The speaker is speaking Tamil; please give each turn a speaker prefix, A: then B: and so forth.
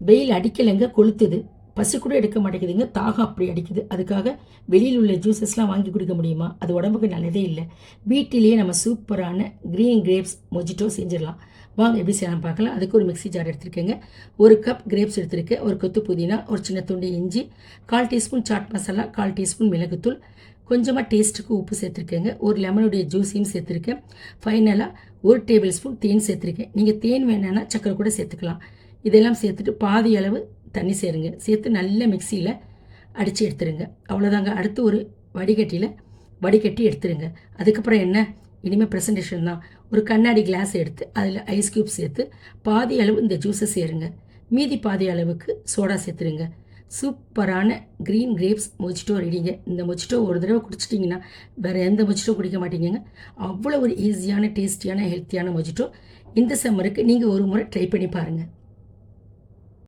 A: வெயில் அடிக்கலைங்க, கொளுத்துது. பசி கூட எடுக்க மாட்டேங்குதுங்க, தாகம் அப்படி அடிக்குது. அதுக்காக வெளியில் உள்ள ஜூஸஸ்லாம் வாங்கி குடிக்க முடியுமா? அது உடம்புக்கு நல்லதே இல்லை. வீட்டிலேயே நம்ம சூப்பரான க்ரீன் கிரேப்ஸ் மொஜிட்டோ செஞ்சிடலாம். வாங்க எப்படி செய்யலாம் பார்க்கலாம். அதுக்கு ஒரு மிக்ஸி ஜார் எடுத்துருக்கேங்க. 1 கப் கிரேப்ஸ் எடுத்திருக்கேன், ஒரு கொத்து புதினா, ஒரு சின்ன துண்டு இஞ்சி, 1/4 டீஸ்பூன் சாட் மசாலா, 1/4 டீஸ்பூன் மிளகுத்தூள், கொஞ்சமாக டேஸ்ட்டுக்கு உப்பு சேர்த்துருக்கேங்க, ஒரு லெமனுடைய ஜூஸையும் சேர்த்துருக்கேன். ஃபைனலாக 1 டேபிள் ஸ்பூன் தேன் சேர்த்துருக்கேன். நீங்கள் தேன் வேணுன்னா சக்கரை கூட சேர்த்துக்கலாம். இதெல்லாம் சேர்த்துட்டு பாதி அளவு தண்ணி சேருங்க. சேர்த்து நல்ல மிக்சியில் அடித்து எடுத்துருங்க. அவ்வளோதாங்க. அடுத்து ஒரு வடிகட்டியில் வடிகட்டி எடுத்துருங்க. அதுக்கப்புறம் என்ன, இனிமேல் ப்ரெசன்டேஷன் தான். ஒரு கண்ணாடி கிளாஸ் எடுத்து அதில் ஐஸ் க்யூப் சேர்த்து பாதி அளவு இந்த ஜூஸை சேருங்க. மீதி பாதி அளவுக்கு சோடா சேர்த்துருங்க. சூப்பரான க்ரீன் கிரேப்ஸ் மொஜிட்டோ ரெடிங்க. இந்த மொஜிட்டோ ஒரு தடவை குடிச்சிட்டிங்கன்னா வேறு எந்த மொஜிட்டோ குடிக்க மாட்டீங்க. அவ்வளோ ஒரு ஈஸியான, டேஸ்டியான, ஹெல்த்தியான மொஜிட்டோ. இந்த சம்மருக்கு நீங்கள் ஒரு முறை ட்ரை பண்ணி பாருங்கள்.